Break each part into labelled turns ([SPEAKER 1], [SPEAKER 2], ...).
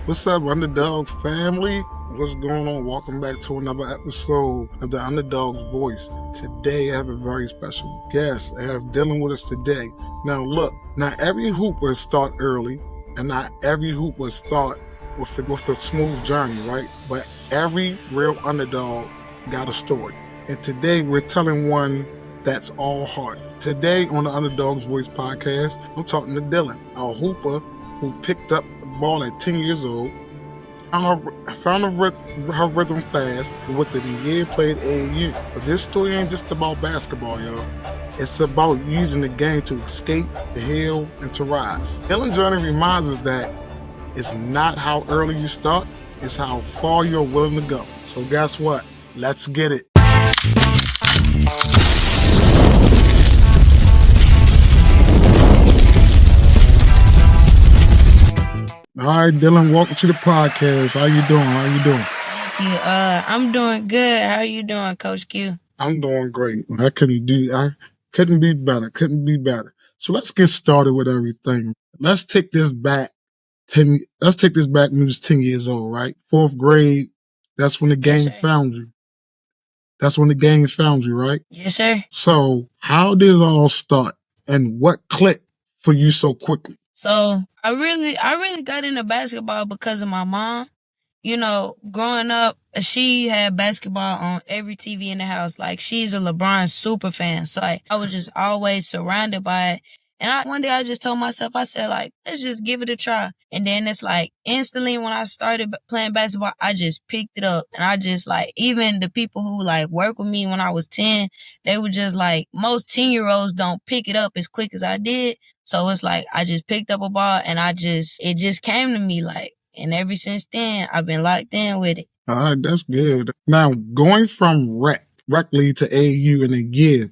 [SPEAKER 1] What's up, Underdog family? What's going on? Welcome back to another episode of the Underdog's Voice. Today, I have a very special guest. I have Dilynn with us today. Now, look, not every hooper start early, and not every hooper start with the smooth journey, right? But every real underdog got a story. And today, we're telling one that's all heart. Today, on the Underdog's Voice podcast, I'm talking to Dilynn, a hooper who picked up the ball at 10 years old, found her rhythm fast, and within a year played AAU. But this story ain't just about basketball, y'all. It's about using the game to escape, to heal, and to rise. Dylynn's journey reminds us that it's not how early you start, it's how far you're willing to go. So guess what? Let's get it. All right, Dilynn, welcome to the podcast. How you doing?
[SPEAKER 2] Thank you. I'm doing good. How are you doing, Coach Q?
[SPEAKER 1] I'm doing great. I couldn't be better. So let's get started with everything. Let's take this back when you was 10 years old, right? Fourth grade, that's when the game found you. That's when the game found you, right?
[SPEAKER 2] Yes, sir.
[SPEAKER 1] So how did it all start and what clicked for you so quickly?
[SPEAKER 2] So I really got into basketball because of my mom. Growing up, she had basketball on every TV in the house. Like, she's a LeBron super fan. So, like, I was just always surrounded by it. And one day I just told myself, I said, like, let's just give it a try. And then it's like, instantly when I started playing basketball, I just picked it up. And I just, like, even the people who, like, worked with me when I was 10, they were just like, most 10-year-olds don't pick it up as quick as I did. So it's like, I just picked up a ball and it just came to me, like, and ever since then, I've been locked in with it.
[SPEAKER 1] All right, that's good. Now, going from rec league to AAU in a year,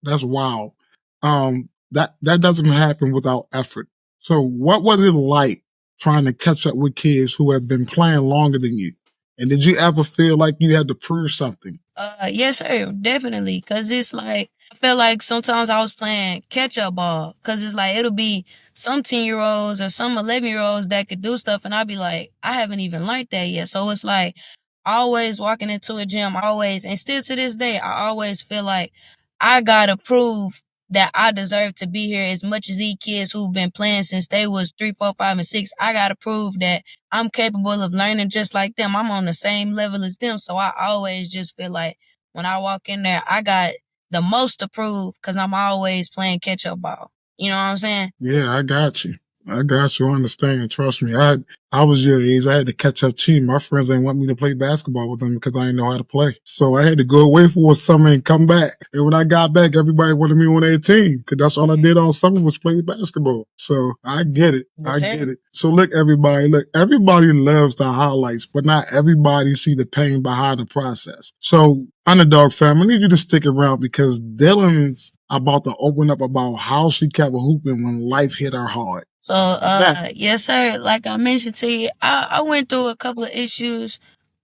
[SPEAKER 1] that's wild. That doesn't happen without effort. So what was it like trying to catch up with kids who have been playing longer than you? And did you ever feel like you had to prove something?
[SPEAKER 2] Yes, sir, definitely. Cause it's like, I feel like sometimes I was playing catch up ball. Cause it's like, it'll be some 10-year-olds or some 11-year-olds that could do stuff. And I'll be like, I haven't even learned that yet. So it's like, always walking into a gym, and still to this day, I always feel like I gotta prove that I deserve to be here as much as these kids who've been playing since they was 3, 4, 5, and 6. I gotta prove that I'm capable of learning just like them. I'm on the same level as them. So I always just feel like when I walk in there, I got the most to prove because I'm always playing catch up ball. You know what I'm saying?
[SPEAKER 1] Yeah, I got you. I understand. Trust me. I was your age. I had to catch up to you. My friends didn't want me to play basketball with them because I didn't know how to play. So I had to go away for a summer and come back. And when I got back, everybody wanted me on their team because that's all I did all summer was play basketball. So I get it. I get it. So look, everybody, everybody loves the highlights, but not everybody see the pain behind the process. So Underdog fam, I need you to stick around because Dylynn's about to open up about how she kept hooping when life hit her hard.
[SPEAKER 2] So, yes, sir. Like I mentioned to you, I went through a couple of issues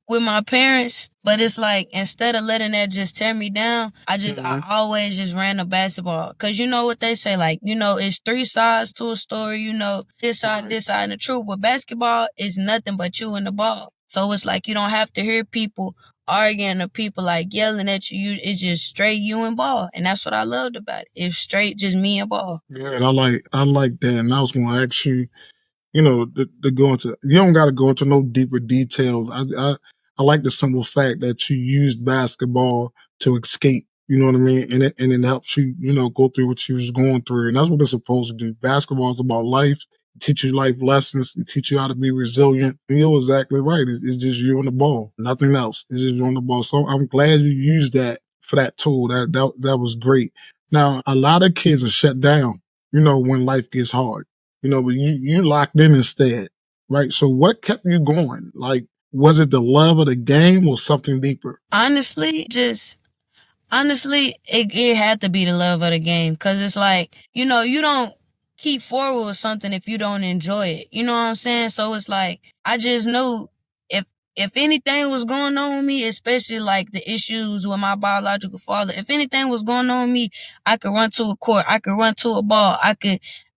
[SPEAKER 2] with my parents, but it's like, instead of letting that just tear me down, I always just ran the basketball. Cause you know what they say, like, it's 3 sides to a story, this side, and the truth. With basketball, it's nothing but you and the ball. So it's like, you don't have to hear people arguing or people like yelling at you. It's just straight you and ball. And that's what I loved about it. It's straight just me and ball.
[SPEAKER 1] Yeah, and I like that. And I was going to ask you, to go into. You don't got to go into no deeper details. I like the simple fact that you used basketball to escape. You know what I mean, and it helps you, go through what you was going through, and that's what it's supposed to do. Basketball is about life. It teach you life lessons. It teach you how to be resilient. And you're exactly right. It's just you and the ball, nothing else. It's just you and the ball. So I'm glad you used that for that tool. That was great. Now a lot of kids are shut down. When life gets hard. But you locked in instead, right? So what kept you going? Like, was it the love of the game or something deeper?
[SPEAKER 2] Honestly, it had to be the love of the game. Cause it's like, you don't keep forward with something if you don't enjoy it. You know what I'm saying? So it's like, I just knew if, if anything was going on with me, especially like the issues with my biological father, if anything was going on with me, I could run to a court. I could run to a ball.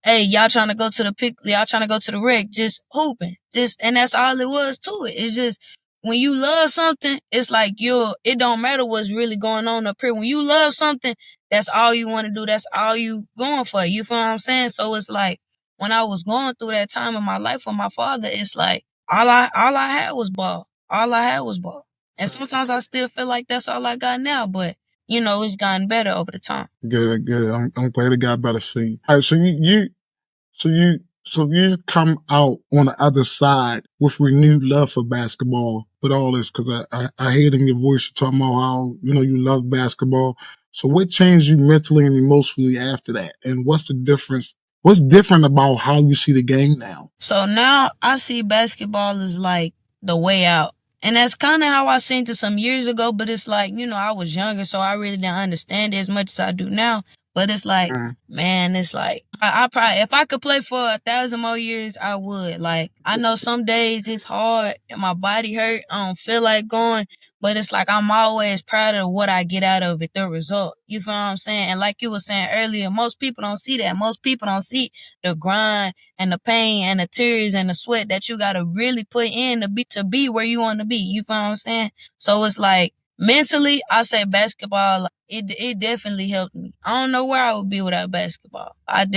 [SPEAKER 2] hey, y'all trying to go to the y'all trying to go to the rec, just hooping. And that's all it was to it. It's just, when you love something, it's like it don't matter what's really going on up here. When you love something, that's all you want to do. That's all you going for. You feel what I'm saying? So it's like, when I was going through that time in my life with my father, it's like all I had was ball. All I had was ball. And sometimes I still feel like that's all I got now, but it's gotten better over the time.
[SPEAKER 1] Good, good. I'm glad it got better for you. All right, so you come out on the other side with renewed love for basketball with all this, because I hear it in your voice, you're talking about how you love basketball. So what changed you mentally and emotionally after that, and what's the difference? What's different about how you see the game now?
[SPEAKER 2] So now I see basketball as like the way out. And that's kind of how I seen it some years ago, but it's like, I was younger, so I really didn't understand it as much as I do now. But it's like, man, it's like, I probably, if I could play for 1,000 more years, I would. Like, I know some days it's hard and my body hurt. I don't feel like going, but it's like, I'm always proud of what I get out of it, the result. You feel what I'm saying? And like you were saying earlier, most people don't see that. Most people don't see the grind and the pain and the tears and the sweat that you gotta really put in to be where you want to be. You feel what I'm saying? So it's like, mentally, I say basketball, like, it definitely helped me. I don't know where I would be without basketball. That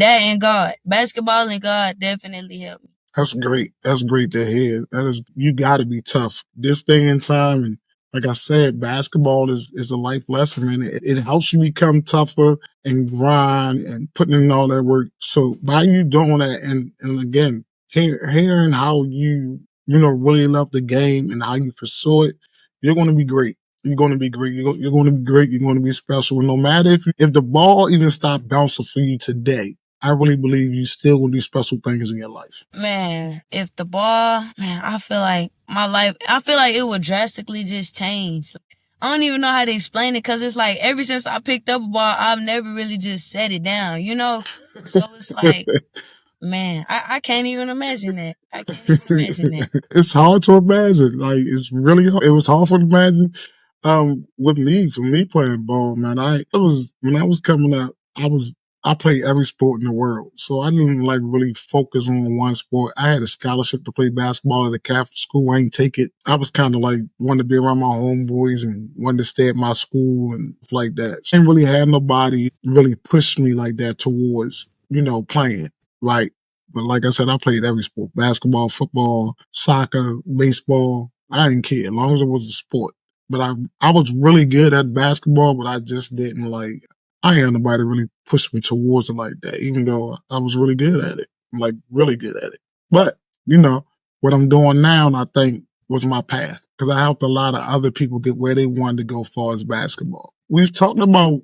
[SPEAKER 2] and God, basketball and God definitely helped me.
[SPEAKER 1] That's great. That's great to hear. You got to be tough this day and time. And like I said, basketball is a life lesson, man. It helps you become tougher and grind and putting in all that work. So by you doing that, and again, hearing how you really love the game and how you pursue it, you're going to be great. You're going to be great. You're going to be great. You're going to be special. And no matter if the ball even stopped bouncing for you today, I really believe you still will do special things in your life.
[SPEAKER 2] Man, if the ball, man, I feel like it would drastically just change. I don't even know how to explain it, because it's like, ever since I picked up a ball, I've never really just set it down, So it's like, man, I can't even imagine that. I can't even imagine that.
[SPEAKER 1] It's hard to imagine. Like, it's really hard. It was hard to imagine. For me playing ball, man, it was when I was coming up. I played every sport in the world, so I didn't like really focus on one sport. I had a scholarship to play basketball at a Catholic school. I ain't take it. I was kind of like wanted to be around my homeboys and wanted to stay at my school and stuff like that. So I didn't really have nobody really push me like that towards playing. Right. But like I said, I played every sport: basketball, football, soccer, baseball. I didn't care as long as it was a sport. But I was really good at basketball, but I just didn't like. I had nobody really push me towards it like that, even though I was really good at it, like really good at it. But what I'm doing now, I think was my path, because I helped a lot of other people get where they wanted to go as far as basketball. We've talked about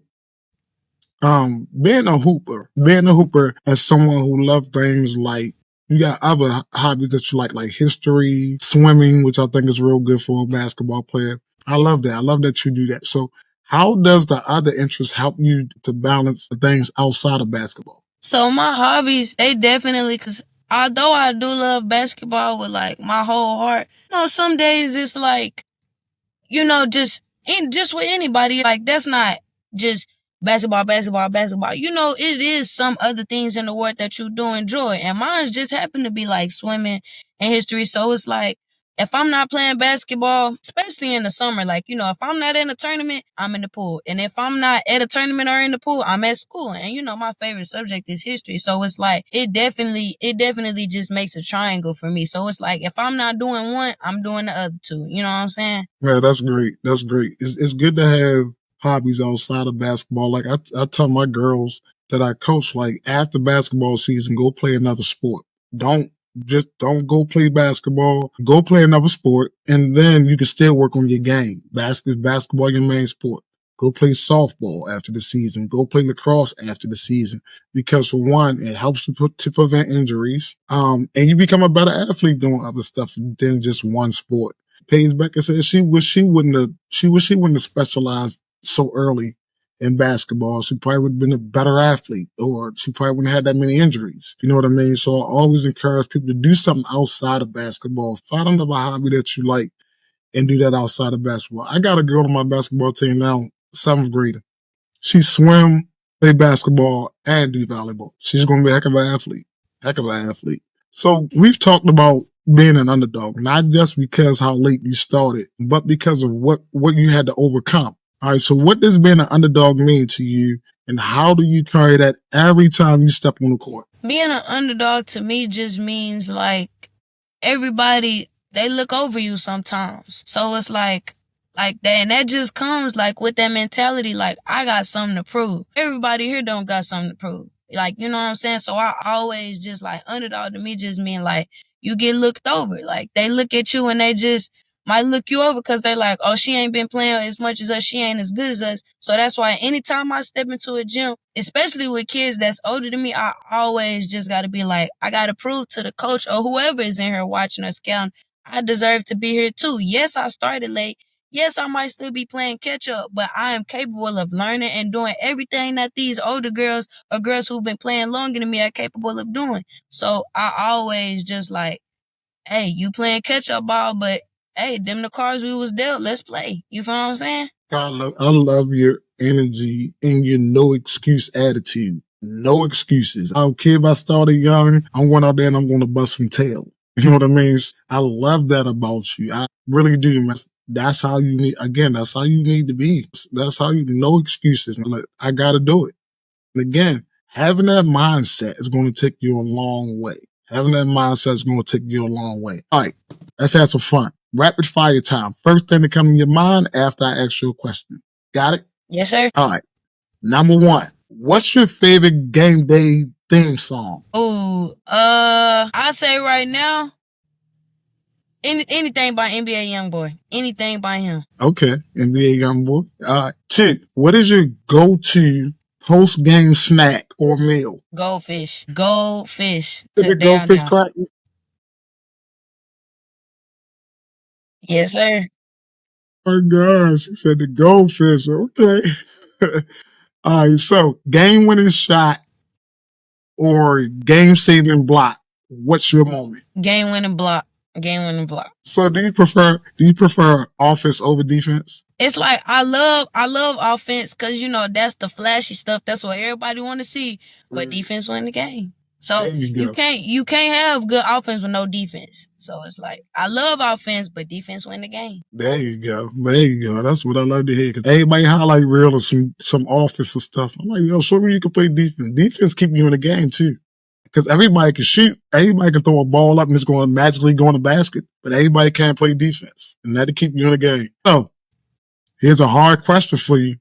[SPEAKER 1] being a hooper as someone who loves things like, you got other hobbies that you like history, swimming, which I think is real good for a basketball player. I love that. I love that you do that. So how does the other interests help you to balance the things outside of basketball?
[SPEAKER 2] So my hobbies, they definitely, because although I do love basketball with like my whole heart, some days it's like, just with anybody, like, that's not just basketball, basketball, basketball. It is some other things in the world that you do enjoy, and mine just happen to be like swimming and history. So it's like, if I'm not playing basketball, especially in the summer, like, if I'm not in a tournament, I'm in the pool. And if I'm not at a tournament or in the pool, I'm at school. And my favorite subject is history. So it's like, it definitely just makes a triangle for me. So it's like, if I'm not doing one, I'm doing the other two. You know what I'm saying?
[SPEAKER 1] Yeah, that's great. That's great. It's good to have hobbies outside of basketball. Like I tell my girls that I coach, like, after basketball season, go play another sport. Don't don't go play basketball. Go play another sport, and then you can still work on your game. Basketball your main sport. Go play softball after the season. Go play lacrosse after the season, because for one, it helps to prevent injuries. And you become a better athlete doing other stuff than just one sport. Paige Becker said she wouldn't have specialized so early in basketball. She probably would have been a better athlete, or she probably wouldn't have had that many injuries. You know what I mean? So I always encourage people to do something outside of basketball. Find another hobby that you like and do that outside of basketball. I got a girl on my basketball team now, 7th grader. She swim. play basketball, and do volleyball. She's going to be a heck of an athlete. Heck of an athlete. So we've talked about being an underdog, not just because how late you started, but because of what you had to overcome. All right, so what does being an underdog mean to you, and how do you carry that every time you step on the court?
[SPEAKER 2] Being an underdog to me just means like everybody, they look over you sometimes. So it's like that, and that just comes like with that mentality, like I got something to prove. Everybody here don't got something to prove. Like, you know what I'm saying? So I always just like underdog to me just mean like you get looked over. Like they look at you and they just might look you over because they like, oh, she ain't been playing as much as us. She ain't as good as us. So that's why anytime I step into a gym, especially with kids that's older than me, I always just got to be like, I got to prove to the coach or whoever is in here watching or scouting, I deserve to be here too. Yes, I started late. Yes, I might still be playing catch up, but I am capable of learning and doing everything that these older girls or girls who've been playing longer than me are capable of doing. So I always just like, hey, you playing catch up ball, but hey, them the cards we was dealt. Let's play. You feel what I'm saying?
[SPEAKER 1] I love your energy and your no excuse attitude. No excuses. I don't care if I started young. I'm going out there and I'm going to bust some tail. You know what I mean? I love that about you. I really do, man. That's how you need, again, that's how you need to be. That's how you, no excuses. Like, I got to do it. And again, having that mindset is going to take you a long way. Having that mindset is going to take you a long way. All right, let's have some fun. Rapid fire time. First thing that comes in your mind after I ask you a question. Got it?
[SPEAKER 2] Yes, sir.
[SPEAKER 1] All right. Number one, what's your favorite game day theme song?
[SPEAKER 2] Ooh, I say right now, anything by NBA YoungBoy. Anything by him.
[SPEAKER 1] Okay, NBA YoungBoy. All right. Two, what is your go-to post-game snack or meal?
[SPEAKER 2] Goldfish. Goldfish.
[SPEAKER 1] The
[SPEAKER 2] Down,
[SPEAKER 1] goldfish
[SPEAKER 2] down.
[SPEAKER 1] crackers?
[SPEAKER 2] Yes, sir.
[SPEAKER 1] Oh my gosh, he said the goldfish. Okay. All right, so game-winning shot or game-saving block. What's your moment?
[SPEAKER 2] Game winning block. Game winning block.
[SPEAKER 1] So do you prefer offense over defense?
[SPEAKER 2] It's like I love offense because you know that's the flashy stuff. That's what everybody want to see. But defense win the game. So you can't have good offense with no defense. So it's like I love offense, but defense win the game.
[SPEAKER 1] There you go. There you go. That's what I love to hear. Cause everybody highlight real or some offensive stuff. I'm like, yo, show me you can play defense. Defense keep you in the game too. Because everybody can shoot. Everybody can throw a ball up and it's going to magically go in the basket. But everybody can't play defense. And that'll keep you in the game. So here's a hard question for you.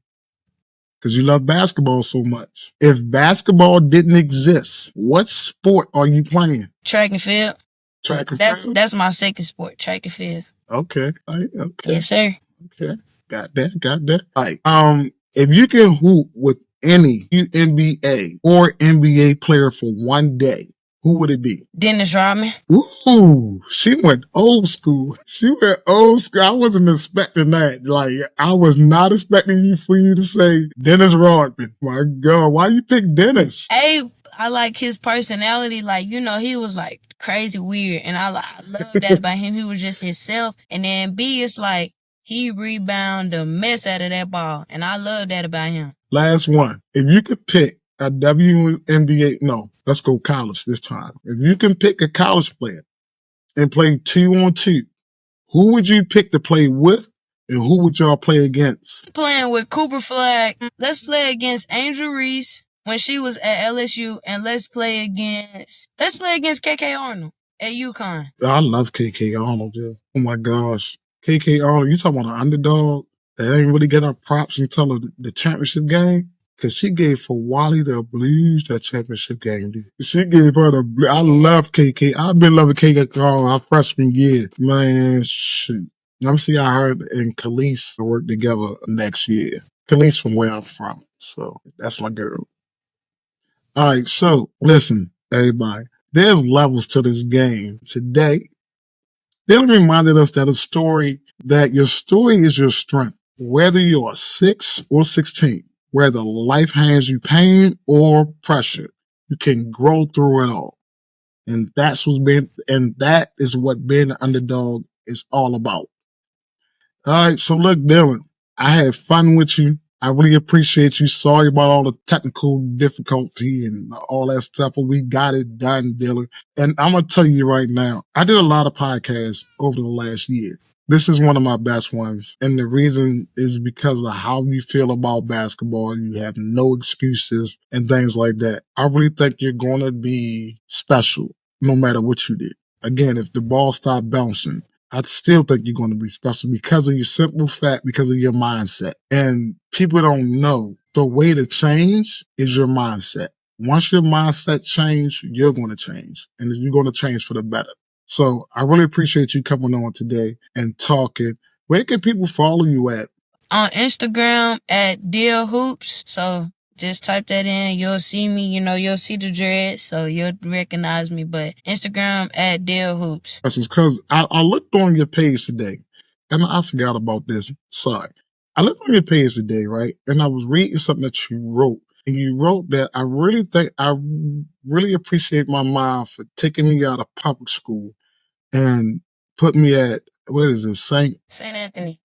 [SPEAKER 1] Because you love basketball so much. If basketball didn't exist, what sport are you playing?
[SPEAKER 2] Track and field.
[SPEAKER 1] Track and field?
[SPEAKER 2] That's my second sport, track and field.
[SPEAKER 1] Okay. Okay.
[SPEAKER 2] Yes, sir.
[SPEAKER 1] Okay. Got that. All right. If you can hoop with any NBA or NBA player for one day, who would it be?
[SPEAKER 2] Dennis Rodman.
[SPEAKER 1] Ooh, she went old school. I wasn't expecting that. Like, I was not expecting you to say Dennis Rodman. My God, why you pick Dennis?
[SPEAKER 2] A, I like his personality. Like, you know, he was like crazy weird. And I love that about him. He was just himself. And then B, it's like he rebounded the mess out of that ball. And I love that about him.
[SPEAKER 1] Last one. If you could pick a WNBA, no, let's go college this time. If you can pick a college player and play 2-on-2, who would you pick to play with and who would y'all play against?
[SPEAKER 2] Playing with Cooper Flag. Let's play against Angel Reese when she was at LSU, and let's play against KK Arnold at UConn.
[SPEAKER 1] I love KK Arnold, yeah. Oh my gosh. KK Arnold, you talking about an underdog that ain't really get her props until the championship game? Because she gave for Wally the Blues that championship game, dude. She gave her the Blues. I love KK. I've been loving KK Arnold our freshman year. Man, shoot. I'm see I heard and Khalees work together next year. Khalees from where I'm from. So that's my girl. All right, so listen, everybody. There's levels to this game. Today, Dilynn reminded us that your story is your strength. Whether you're 6 or 16, whether life hands you pain or pressure, you can grow through it all. And that is what being an underdog is all about. All right, so look, Dilynn, I had fun with you. I really appreciate you. Sorry about all the technical difficulty and all that stuff, but we got it done, Dilynn. And I'm going to tell you right now, I did a lot of podcasts over the last year. This is one of my best ones. And the reason is because of how you feel about basketball. You have no excuses and things like that. I really think you're going to be special no matter what you did. Again, if the ball stopped bouncing, I still think you're going to be special because of your simple fact, because of your mindset. And people don't know the way to change is your mindset. Once your mindset change, you're going to change, and you're going to change for the better. So I really appreciate you coming on today and talking. Where can people follow you at?
[SPEAKER 2] On Instagram at Deal Hoops. So just type that in. You'll see me. You'll see the dreads, so you'll recognize me. But Instagram at Deal Hoops.
[SPEAKER 1] Because I looked on your page today, and I forgot about this. Sorry. I looked on your page today, right? And I was reading something that you wrote. And you wrote that I really appreciate my mom for taking me out of public school and put me at, what is it,
[SPEAKER 2] St. Anthony.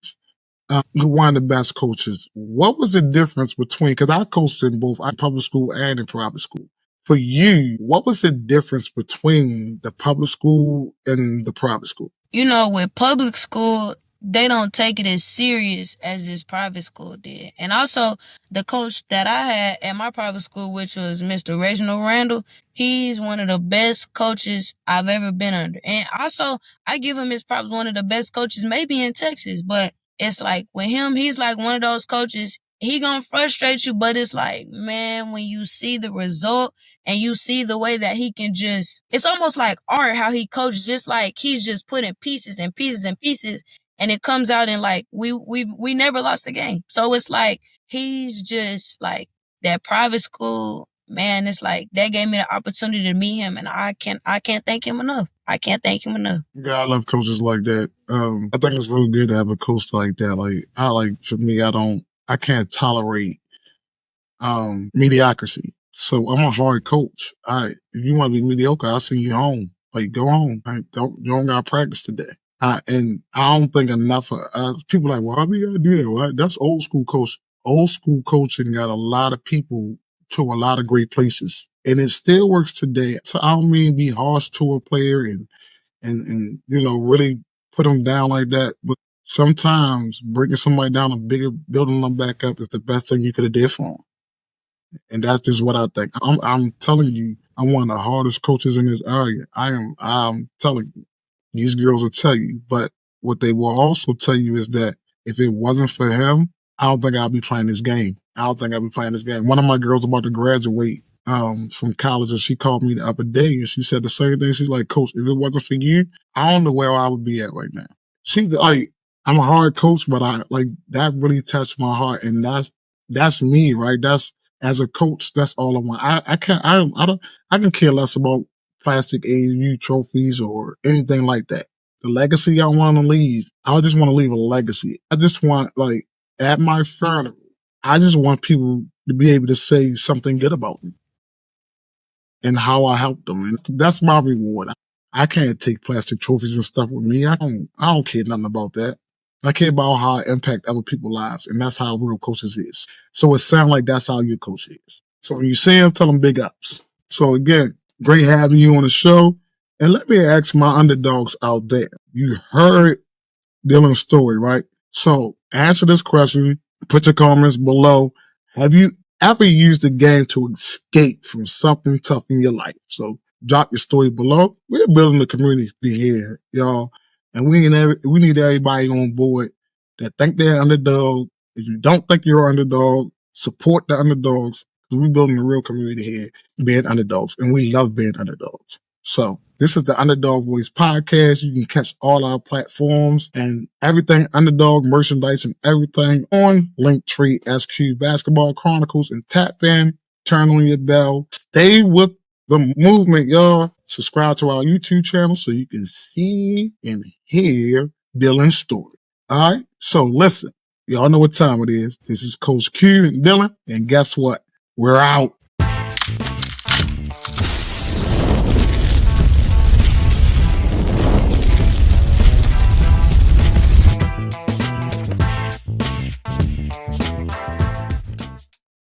[SPEAKER 1] One of the best coaches. What was the difference between, because I coached in both public school and in private school. For you, what was the difference between the public school and the private school?
[SPEAKER 2] With public school, they don't take it as serious as this private school did. And also, the coach that I had at my private school, which was Mr. Reginald Randall, he's one of the best coaches I've ever been under. And also, I give him his props, one of the best coaches maybe in Texas. But it's like with him, he's like one of those coaches, he gonna frustrate you, but it's like, man, when you see the result and you see the way that he can it's almost like art how he coaches, just like he's just putting pieces and pieces and pieces, and it comes out in like we never lost the game. So it's like he's just like that private school, man. It's like that gave me the opportunity to meet him, and I can't thank him enough. I can't thank him enough.
[SPEAKER 1] Yeah, I love coaches like that. I think it's really good to have a coach like that. For me, I can't tolerate mediocrity. So I'm a hard coach. If you want to be mediocre, I'll send you home. Like, go home. You don't got to practice today. And I don't think enough of us. People are like, well, how do you gotta do that? Well, that's old school coach. Old school coaching got a lot of people to a lot of great places, and it still works today. So I don't mean be harsh to a player and really put them down like that, but sometimes breaking somebody down a bigger, building them back up is the best thing you could have did for them. And that's just what I think. I'm telling you, I'm one of the hardest coaches in this area. I'm telling you, these girls will tell you. But what they will also tell you is that if it wasn't for him, I don't think I'll be playing this game. One of my girls about to graduate from college, and she called me the other day, and she said the same thing. She's like, Coach, if it wasn't for you, I don't know where I would be at right now. I'm a hard coach, but that really touched my heart, and that's me, right? That's as a coach, that's all I want. I can care less about plastic AU trophies or anything like that. The legacy I want to leave, I just want to leave a legacy. I just want, at my funeral, I just want people to be able to say something good about me and how I helped them. And that's my reward. I can't take plastic trophies and stuff with me. I don't care nothing about that. I care about how I impact other people's lives, and that's how real coaches is. So it sounds like that's how your coach is. So when you see him, tell him big ups. So again, great having you on the show. And let me ask my underdogs out there. You heard Dylan's story, right? So answer this question. Put your comments below. Have you ever used the game to escape from something tough in your life? So drop your story below. We're building a community here, y'all. And we need everybody on board that think they're underdog. If you don't think you're an underdog, support the underdogs. Because we're building a real community here, being underdogs. And we love being underdogs. So this is the Underdog Voice podcast. You can catch all our platforms and everything Underdog merchandise and everything on Linktree SQ Basketball Chronicles, and tap in, turn on your bell, stay with the movement, y'all. Subscribe to our YouTube channel so you can see and hear Dylan's story. All right. So listen, y'all know what time it is. This is Coach Q and Dylan, and guess what? We're out.